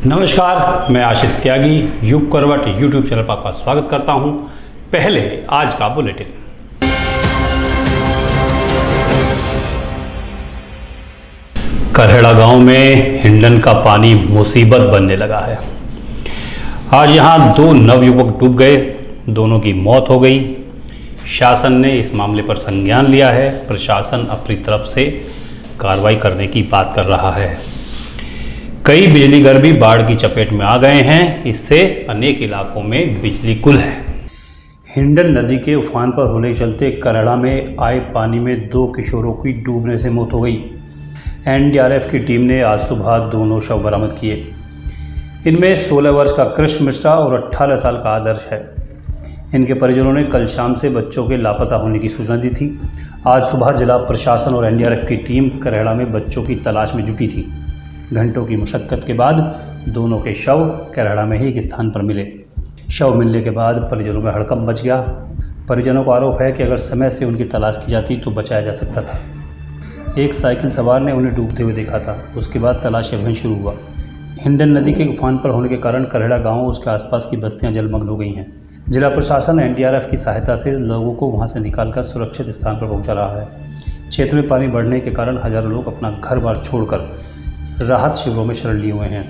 नमस्कार, मैं आशित त्यागी युग करवट यूट्यूब चैनल पर आपका स्वागत करता हूं। पहले आज का बुलेटिन। करहेड़ा गांव में हिंडन का पानी मुसीबत बनने लगा है। आज यहां 2 नवयुवक डूब गए, दोनों की मौत हो गई। शासन ने इस मामले पर संज्ञान लिया है। प्रशासन अपनी तरफ से कार्रवाई करने की बात कर रहा है। कई बिजली घर भी बाढ़ की चपेट में आ गए हैं। इससे अनेक इलाकों में बिजली गुल है। हिंडन नदी के उफान पर होने के चलते करहड़ा में आए पानी में 2 किशोरों की डूबने से मौत हो गई। एनडीआरएफ की टीम ने आज सुबह दोनों शव बरामद किए। इनमें 16 वर्ष का कृष्ण मिश्रा और 18 साल का आदर्श है। इनके परिजनों ने कल शाम से बच्चों के लापता होने की सूचना दी थी। आज सुबह जिला प्रशासन और एनडीआरएफ की टीम करहड़ा में बच्चों की तलाश में जुटी थी। घंटों की मशक्कत के बाद दोनों के शव करहड़ा में ही एक स्थान पर मिले। शव मिलने के बाद परिजनों में हड़कंप मच गया। परिजनों का आरोप है कि अगर समय से उनकी तलाश की जाती तो बचाया जा सकता था। एक साइकिल सवार ने उन्हें डूबते हुए देखा था। उसके बाद तलाशी अभियान शुरू हुआ। हिंडन नदी के उफान पर होने के कारण करहड़ा गाँव और उसके आसपास की बस्तियां जलमग्न हो गई हैं। जिला प्रशासन एनडीआरएफ की सहायता से लोगों को वहां से निकालकर सुरक्षित स्थान पर पहुंचा रहा है। क्षेत्र में पानी बढ़ने के कारण हजारों लोग अपना घर बार छोड़कर राहत शिविरों में शरण लिए हुए हैं।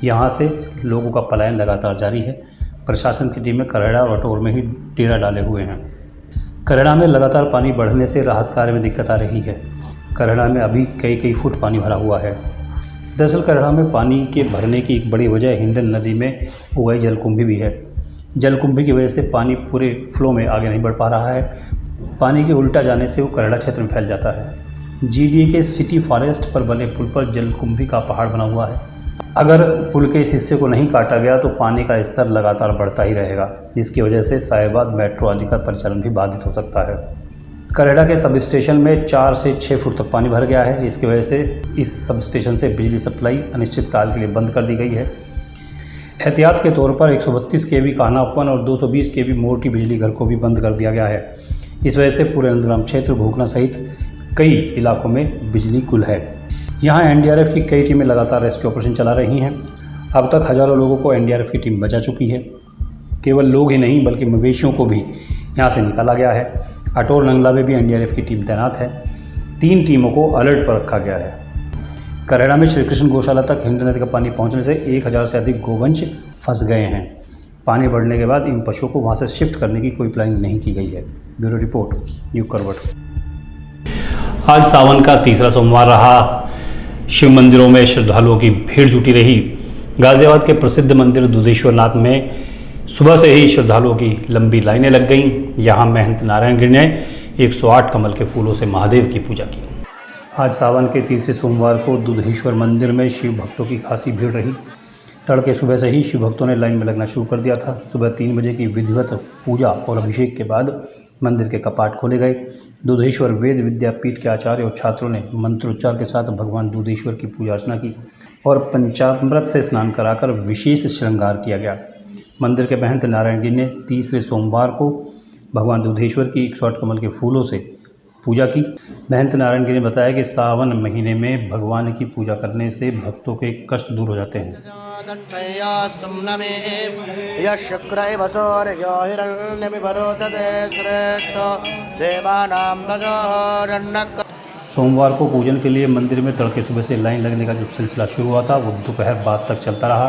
यहां से लोगों का पलायन लगातार जारी है। प्रशासन की टीमें करहड़ा और अटोर में ही डेरा डाले हुए हैं। करहड़ा में लगातार पानी बढ़ने से राहत कार्य में दिक्कत आ रही है। करहड़ा में अभी कई फुट पानी भरा हुआ है। दरअसल करहड़ा में पानी के भरने की एक बड़ी वजह हिंडन नदी में उगाई जलकुंभी भी है। जलकुंभी की वजह से पानी पूरे फ्लो में आगे नहीं बढ़ पा रहा है। पानी के उल्टा जाने से वो करहड़ा क्षेत्र में फैल जाता है। जीडीए के सिटी फॉरेस्ट पर बने पुल पर जलकुंभी का पहाड़ बना हुआ है। अगर पुल के इस हिस्से को नहीं काटा गया तो पानी का स्तर लगातार बढ़ता ही रहेगा, जिसकी वजह से साहिबाद मेट्रो आदि का परिचालन भी बाधित हो सकता है। करहड़ा के सब स्टेशन में 4 से 6 फुट तक पानी भर गया है। इसकी वजह से इस सब स्टेशन से बिजली सप्लाई अनिश्चित काल के लिए बंद कर दी गई है। एहतियात के तौर पर 132 केवी कान्हापन और 220 केवी मोटी बिजली घर को भी बंद कर दिया गया है। इस वजह से पूरे नंदग्राम क्षेत्र, भूखना सहित कई इलाकों में बिजली गुल है। यहाँ एनडीआरएफ की कई टीमें लगातार रेस्क्यू ऑपरेशन चला रही हैं। अब तक हजारों लोगों को एनडीआरएफ की टीम बचा चुकी है। केवल लोग ही नहीं बल्कि मवेशियों को भी यहाँ से निकाला गया है। अटोर नंगला में भी एनडीआरएफ की टीम तैनात है। 3 टीमों को अलर्ट पर रखा गया है। करहड़ा में श्री कृष्ण गौशाला तक हिंडन नदी का पानी पहुँचने से 1000 से अधिक गोवंश फंस गए हैं। पानी बढ़ने के बाद इन पशुओं को वहाँ से शिफ्ट करने की कोई प्लानिंग नहीं की गई है। ब्यूरो रिपोर्ट, युग करवट। आज सावन का तीसरा सोमवार रहा। शिव मंदिरों में श्रद्धालुओं की भीड़ जुटी रही। गाजियाबाद के प्रसिद्ध मंदिर दुधेश्वर नाथ में सुबह से ही श्रद्धालुओं की लंबी लाइनें लग गईं। यहाँ महंत नारायण गिरी ने 108 कमल के फूलों से महादेव की पूजा की। आज सावन के तीसरे सोमवार को दुधेश्वर मंदिर में शिव भक्तों की खासी भीड़ रही। तड़के सुबह से ही शिव भक्तों ने लाइन में लगना शुरू कर दिया था। सुबह 3 बजे की विधिवत पूजा और अभिषेक के बाद मंदिर के कपाट खोले गए। दुधेश्वर वेद विद्यापीठ के आचार्य और छात्रों ने मंत्रोच्चार के साथ भगवान दुधेश्वर की पूजा अर्चना की और पंचामृत से स्नान कराकर विशेष श्रृंगार किया गया। मंदिर के महंत नारायण गिरी ने तीसरे सोमवार को भगवान दुधेश्वर की 108 कमल के फूलों से पूजा की। महंत नारायण गिरी ने बताया कि सावन महीने में भगवान की पूजा करने से भक्तों के कष्ट दूर हो जाते हैं। सोमवार को पूजन के लिए मंदिर में तड़के सुबह से लाइन लगने का जो सिलसिला शुरू हुआ था वो दोपहर बाद तक चलता रहा।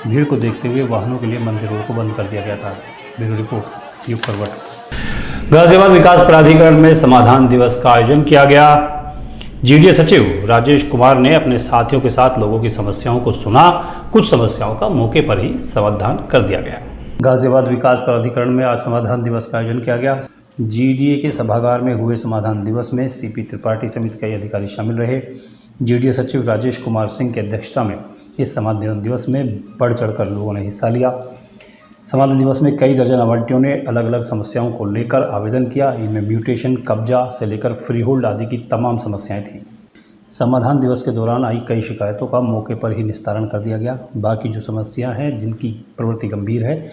भीड़ को देखते हुए वाहनों के लिए मंदिरों को बंद कर दिया गया था। ब्यूरो रिपोर्ट, युग करवट। गाजियाबाद विकास प्राधिकरण में समाधान दिवस का आयोजन किया गया। जीडीए सचिव राजेश कुमार ने अपने साथियों के साथ लोगों की समस्याओं को सुना। कुछ समस्याओं का मौके पर ही समाधान कर दिया गया। गाजियाबाद विकास प्राधिकरण में आज समाधान दिवस का आयोजन किया गया। जीडीए के सभागार में हुए समाधान दिवस में सीपी त्रिपाठी समेत कई अधिकारी शामिल रहे। जीडीए सचिव राजेश कुमार सिंह की अध्यक्षता में इस समाधान दिवस में बढ़ चढ़कर लोगों ने हिस्सा लिया। समाधान दिवस में कई दर्जन अवार्डियों ने अलग अलग समस्याओं को लेकर आवेदन किया। इनमें म्यूटेशन, कब्जा से लेकर फ्री होल्ड आदि की तमाम समस्याएं थीं। समाधान दिवस के दौरान आई कई शिकायतों का मौके पर ही निस्तारण कर दिया गया। बाकी जो समस्याएं हैं जिनकी प्रवृत्ति गंभीर है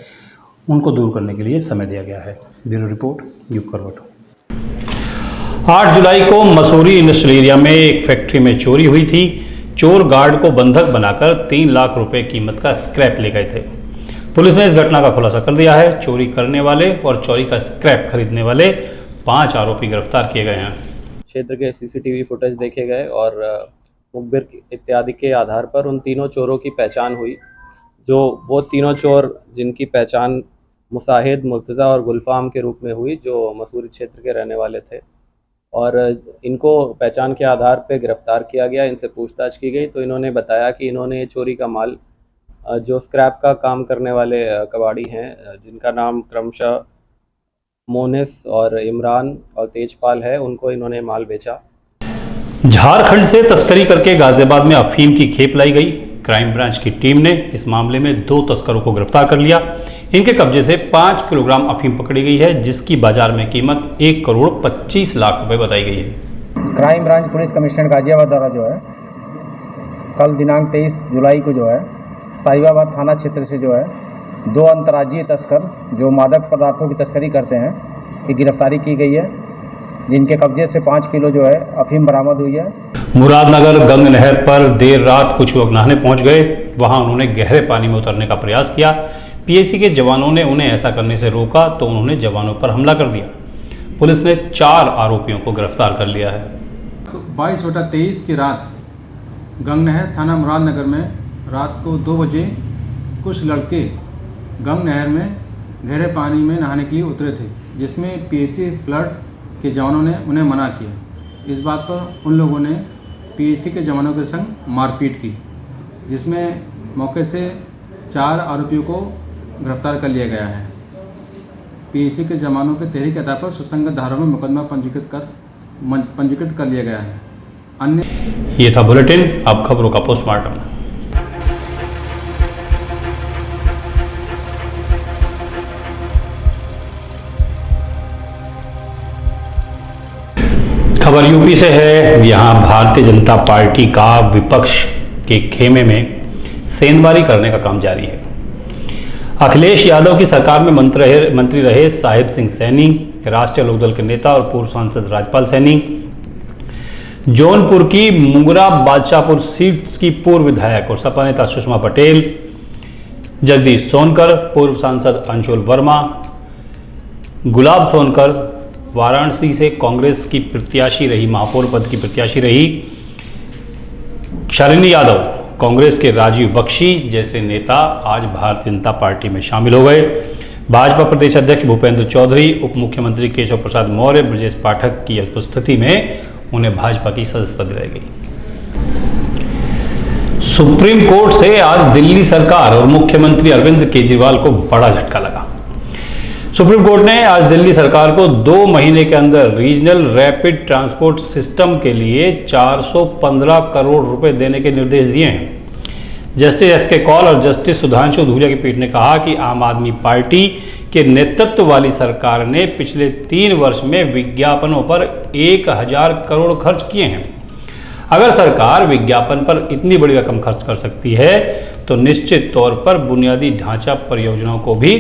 उनको दूर करने के लिए समय दिया गया है। ब्यूरो रिपोर्ट, युग करवट। 8 जुलाई को मसूरी इंडस्ट्रियल एरिया में एक फैक्ट्री में चोरी हुई थी। चोर गार्ड को बंधक बनाकर 3 लाख रुपए कीमत का स्क्रैप ले गए थे। पुलिस ने इस घटना का खुलासा कर दिया है। चोरी करने वाले और चोरी का स्क्रैप खरीदने वाले 5 आरोपी गिरफ्तार किए गए हैं। क्षेत्र के सीसीटीवी फुटेज देखे गए और मुखबिर इत्यादि के आधार पर उन तीनों चोरों की पहचान हुई। जो वो तीनों चोर जिनकी पहचान मुसाहिद, मुर्तज़ा और गुलफाम के रूप में हुई, जो मसूरी क्षेत्र के रहने वाले थे, और इनको पहचान के आधार पर गिरफ्तार किया गया। इनसे पूछताछ की गई तो इन्होंने बताया कि इन्होंने चोरी का माल, जो स्क्रैप का काम करने वाले कबाड़ी हैं जिनका नाम क्रमशः मोनिस और इमरान और तेजपाल है, उनको इन्होंने माल बेचा। झारखंड से तस्करी करके गाजियाबाद में अफीम की खेप लाई गई। क्राइम ब्रांच की टीम ने इस मामले में 2 तस्करों को गिरफ्तार कर लिया। इनके कब्जे से 5 किलोग्राम अफीम पकड़ी गई है, जिसकी बाजार में कीमत 1 करोड़ 25 लाख रुपए बताई गई है। Crime branch police commissioner Ghaziabad द्वारा जो है कल दिनांक 23 जुलाई को जो है साहिबाबाद थाना क्षेत्र से जो है 2 अंतर्राज्यीय तस्कर जो मादक पदार्थों की तस्करी करते हैं की गिरफ्तारी की गई है, जिनके कब्जे से 5 किलो जो है अफीम बरामद हुई है। मुरादनगर गंग नहर पर देर रात कुछ लोग नहाने पहुंच गए। वहां उन्होंने गहरे पानी में उतरने का प्रयास किया। पीएसी के जवानों ने उन्हें ऐसा करने से रोका तो उन्होंने जवानों पर हमला कर दिया। पुलिस ने 4 आरोपियों को गिरफ्तार कर लिया है। 22/23 की रात गंग नहर थाना मुरादनगर में रात को 2 बजे कुछ लड़के गंग नहर में गहरे पानी में नहाने के लिए उतरे थे, जिसमें पीएसी फ्लड के जवानों ने उन्हें मना किया। इस बात पर उन लोगों ने पीएसी के जवानों के संग मारपीट की, जिसमें मौके से 4 आरोपियों को गिरफ्तार कर लिया गया है। पीएसी के जवानों के तहरीर के आधार पर सुसंगत धाराओं में मुकदमा पंजीकृत कर लिया गया है। अन्य ये था बुलेटिन। अब खबरों का पोस्टमार्टम। खबर यूपी से है। यहां भारतीय जनता पार्टी का विपक्ष के खेमे में सेंधमारी करने का काम जारी है। अखिलेश यादव की सरकार में मंत्री रहे साहिब सिंह सैनी, राष्ट्रीय लोकदल के नेता और पूर्व सांसद राजपाल सैनी, जौनपुर की मुंगरा बादशाहपुर सीट की पूर्व विधायक और सपा नेता सुषमा पटेल, जगदीश सोनकर, पूर्व सांसद अंशुल वर्मा, गुलाब सोनकर, वाराणसी से कांग्रेस की प्रत्याशी रही, महापौर पद की प्रत्याशी रही शालिनी यादव, कांग्रेस के राजीव बख्शी जैसे नेता आज भारतीय जनता पार्टी में शामिल हो गए। भाजपा प्रदेश अध्यक्ष भूपेंद्र चौधरी, उप मुख्यमंत्री केशव प्रसाद मौर्य, ब्रजेश पाठक की उपस्थिति में उन्हें भाजपा की सदस्यता दिलाई गई। सुप्रीम कोर्ट से आज दिल्ली सरकार और मुख्यमंत्री अरविंद केजरीवाल को बड़ा झटका लगा। सुप्रीम कोर्ट ने आज दिल्ली सरकार को 2 महीने के अंदर रीजनल रैपिड ट्रांसपोर्ट सिस्टम के लिए 415 करोड़ रुपए देने के निर्देश दिए हैं। जस्टिस एस के कौल और जस्टिस सुधांशु धूलिया की पीठ ने कहा कि आम आदमी पार्टी के नेतृत्व वाली सरकार ने पिछले 3 वर्ष में विज्ञापनों पर 1000 करोड़ खर्च किए हैं। अगर सरकार विज्ञापन पर इतनी बड़ी रकम खर्च कर सकती है तो निश्चित तौर पर बुनियादी ढांचा परियोजनाओं को भी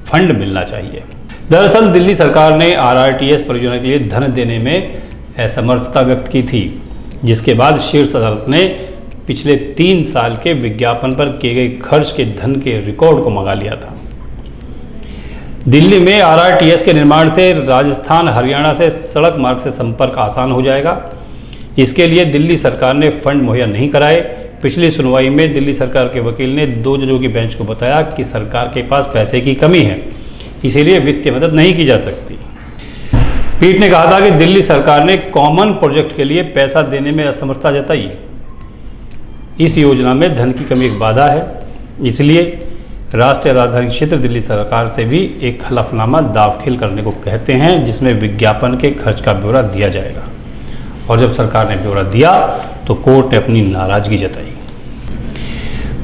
फंड मिलना चाहिए। दरअसल दिल्ली सरकार ने आरआरटीएस परियोजना के लिए धन देने में असमर्थता व्यक्त की थी, जिसके बाद शीर्ष अदालत ने पिछले 3 साल के विज्ञापन पर किए गए खर्च के धन के रिकॉर्ड को मंगा लिया था। दिल्ली में आरआरटीएस के निर्माण से राजस्थान, हरियाणा से सड़क मार्ग से संपर्क आसान हो जाएगा। इसके लिए दिल्ली सरकार ने फंड मुहैया नहीं कराए। पिछली सुनवाई में दिल्ली सरकार के वकील ने 2 जजों की बेंच को बताया कि सरकार के पास पैसे की कमी है, इसीलिए वित्तीय मदद नहीं की जा सकती। पीठ ने कहा था कि दिल्ली सरकार ने कॉमन प्रोजेक्ट के लिए पैसा देने में असमर्थता जताई। इस योजना में धन की कमी एक बाधा है, इसलिए राष्ट्रीय राजधानी क्षेत्र दिल्ली सरकार से भी एक हलफनामा दाखिल करने को कहते हैं, जिसमें विज्ञापन के खर्च का ब्यौरा दिया जाएगा। और जब सरकार ने ब्यौरा दिया तो कोर्ट ने अपनी नाराजगी जताई।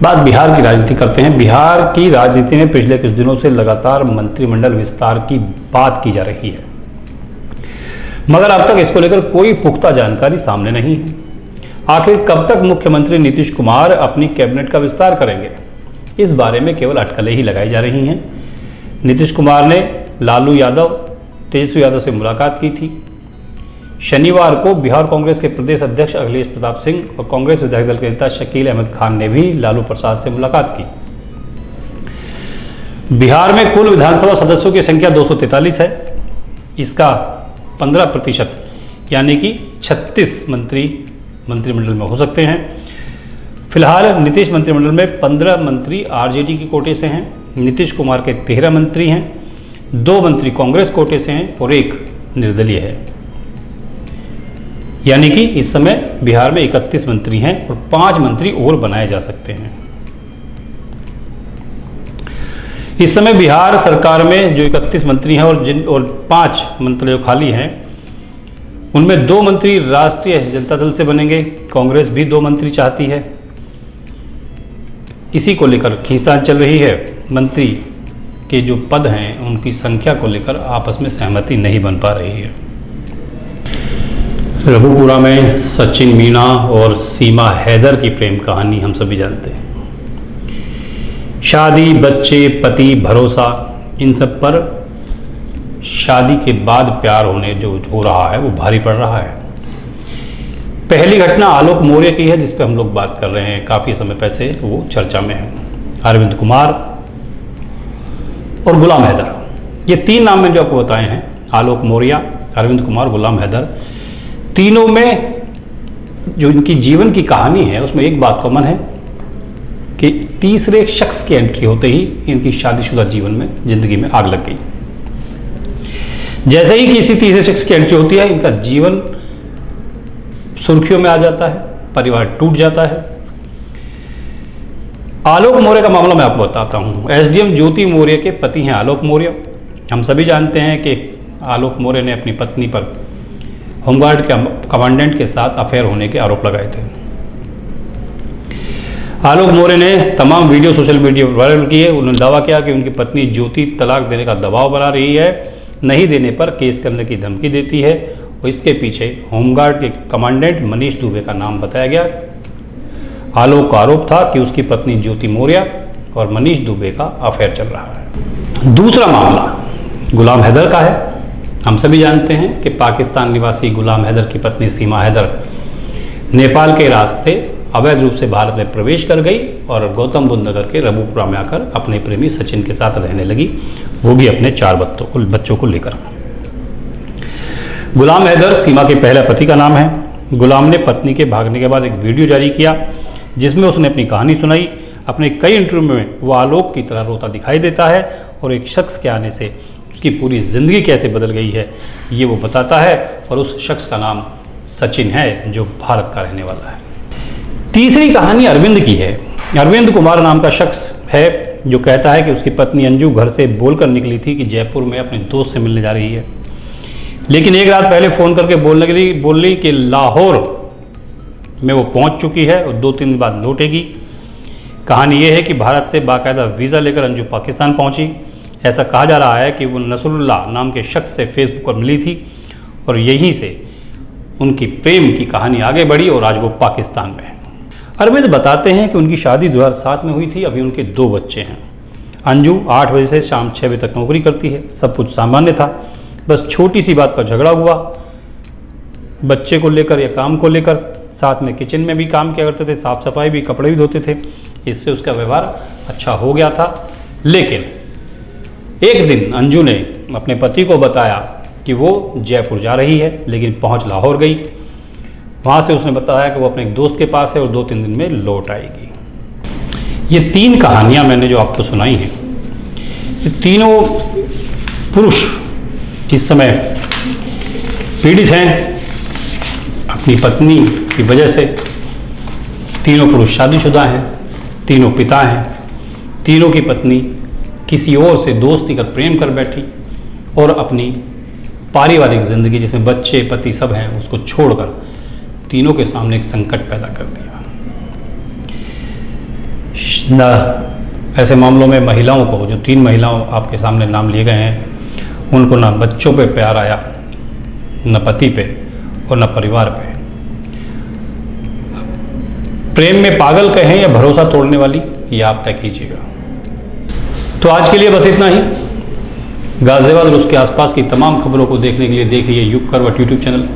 बात बिहार की राजनीति करते हैं। बिहार की राजनीति में पिछले कुछ दिनों से लगातार मंत्रिमंडल विस्तार की बात की जा रही है, मगर अब तक इसको लेकर कोई पुख्ता जानकारी सामने नहीं है। आखिर कब तक मुख्यमंत्री नीतीश कुमार अपनी कैबिनेट का विस्तार करेंगे, इस बारे में केवल अटकलें ही लगाई जा रही हैं। नीतीश कुमार ने लालू यादव, तेजस्वी यादव से मुलाकात की थी। शनिवार को बिहार कांग्रेस के प्रदेश अध्यक्ष अखिलेश प्रताप सिंह और कांग्रेस विधायक दल के नेता शकील अहमद खान ने भी लालू प्रसाद से मुलाकात की। बिहार में कुल विधानसभा सदस्यों की संख्या 243 है। इसका 15% यानी कि 36 मंत्री मंत्रिमंडल में हो सकते हैं। फिलहाल नीतीश मंत्रिमंडल में 15 मंत्री आरजेडी की कोटे से हैं। नीतीश कुमार के 13 मंत्री हैं, 2 मंत्री कांग्रेस कोटे से हैं और 1 निर्दलीय है। यानी कि इस समय बिहार में 31 मंत्री हैं और 5 मंत्री और बनाए जा सकते हैं। इस समय बिहार सरकार में जो 31 मंत्री हैं और 5 मंत्री जो खाली हैं, उनमें 2 मंत्री राष्ट्रीय जनता दल से बनेंगे। कांग्रेस भी 2 मंत्री चाहती है। इसी को लेकर खींचतान चल रही है। मंत्री के जो पद हैं उनकी संख्या को लेकर आपस में सहमति नहीं बन पा रही है। रघुपुरा में सचिन मीना और सीमा हैदर की प्रेम कहानी हम सभी जानते हैं। शादी, बच्चे, पति, भरोसा, इन सब पर शादी के बाद प्यार होने जो हो रहा है वो भारी पड़ रहा है। पहली घटना आलोक मौर्य की है जिस पे हम लोग बात कर रहे हैं। काफ़ी समय पहले वो चर्चा में है। अरविंद कुमार और गुलाम हैदर, ये 3 नाम मैंने जो आपको बताए हैं, आलोक मौर्य, अरविंद कुमार, गुलाम हैदर, तीनों में जो इनकी जीवन की कहानी है उसमें एक बात कॉमन है कि तीसरे शख्स की एंट्री होते ही इनकी शादीशुदा जीवन में, जिंदगी में आग लग गई। जैसे ही किसी तीसरे शख्स की एंट्री होती है, इनका जीवन सुर्खियों में आ जाता है, परिवार टूट जाता है। आलोक मौर्य का मामला मैं आपको बताता हूँ। एसडीएम ज्योति मौर्य के पति हैं आलोक मौर्य। हम सभी जानते हैं कि आलोक मौर्य ने अपनी पत्नी पर होमगार्ड के कमांडेंट के साथ अफेयर होने के आरोप लगाए थे। आलोक मौर्य ने तमाम वीडियो सोशल मीडिया पर वायरल किए। उन्होंने दावा किया कि उनकी पत्नी ज्योति तलाक देने का दबाव बना रही है, नहीं देने पर केस करने की धमकी देती है और इसके पीछे होमगार्ड के कमांडेंट मनीष दुबे का नाम बताया गया। आलोक का आरोप था कि उसकी पत्नी ज्योति मौर्य और मनीष दुबे का अफेयर चल रहा है। दूसरा मामला गुलाम हैदर का है। हम सभी जानते हैं कि पाकिस्तान निवासी गुलाम हैदर की पत्नी सीमा हैदर नेपाल के रास्ते अवैध रूप से भारत में प्रवेश कर गई और गौतम बुद्ध नगर के रघुपुरा में आकर अपने प्रेमी सचिन के साथ रहने लगी, वो भी अपने 4 बच्चों को लेकर। गुलाम हैदर सीमा के पहले पति का नाम है। गुलाम ने पत्नी के भागने के बाद एक वीडियो जारी किया जिसमें उसने अपनी कहानी सुनाई। अपने कई इंटरव्यू में वो आलोक की तरह रोता दिखाई देता है और एक शख्स के आने से उसकी पूरी ज़िंदगी कैसे बदल गई है ये वो बताता है, और उस शख्स का नाम सचिन है जो भारत का रहने वाला है। तीसरी कहानी अरविंद की है। अरविंद कुमार नाम का शख्स है जो कहता है कि उसकी पत्नी अंजू घर से बोलकर निकली थी कि जयपुर में अपने दोस्त से मिलने जा रही है, लेकिन एक रात पहले फ़ोन करके बोली कि लाहौर में वो पहुंच चुकी है और 2-3 दिन बाद लौटेगी। कहानी ये है कि भारत से बाकायदा वीज़ा लेकर अंजू पाकिस्तान पहुंची। ऐसा कहा जा रहा है कि वो नसरुल्लाह नाम के शख्स से फेसबुक पर मिली थी और यहीं से उनकी प्रेम की कहानी आगे बढ़ी और आज वो पाकिस्तान में है। अरविंद बताते हैं कि उनकी शादी 2007 में हुई थी। अभी उनके 2 बच्चे हैं। अंजू 8 बजे से शाम 6 बजे तक नौकरी करती है। सब कुछ सामान्य था, बस छोटी सी बात पर झगड़ा हुआ, बच्चे को लेकर या काम को लेकर। साथ में किचन में भी काम किया करते थे, साफ़ सफाई भी, कपड़े भी धोते थे। इससे उसका व्यवहार अच्छा हो गया था। लेकिन एक दिन अंजू ने अपने पति को बताया कि वो जयपुर जा रही है, लेकिन पहुंच लाहौर गई। वहाँ से उसने बताया कि वो अपने एक दोस्त के पास है और 2-3 दिन में लौट आएगी। ये 3 कहानियाँ मैंने जो आपको सुनाई हैं, ये तीनों पुरुष इस समय पीड़ित हैं अपनी पत्नी की वजह से। तीनों पुरुष शादीशुदा हैं, तीनों पिता हैं। तीनों की पत्नी किसी और से दोस्ती कर प्रेम कर बैठी और अपनी पारिवारिक ज़िंदगी जिसमें बच्चे पति सब हैं उसको छोड़कर तीनों के सामने एक संकट पैदा कर दिया। ऐसे मामलों में महिलाओं को, जो 3 महिलाओं आपके सामने नाम लिए गए हैं, उनको ना बच्चों पे प्यार आया, न पति पे और न परिवार पे। प्रेम में पागल कहें या भरोसा तोड़ने वाली, ये आप तय कीजिएगा। तो आज के लिए बस इतना ही। गाजियाबाद और उसके आसपास की तमाम खबरों को देखने के लिए देखिए युग करवट यूट्यूब चैनल।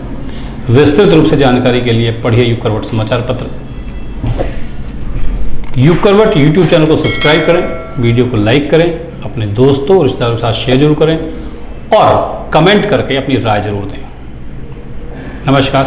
विस्तृत रूप से जानकारी के लिए पढ़िए युग करवट समाचार पत्र। युग करवट यूट्यूब चैनल को सब्सक्राइब करें, वीडियो को लाइक करें, अपने दोस्तों और रिश्तेदारों के साथ शेयर जरूर करें और कमेंट करके अपनी राय जरूर दें। नमस्कार।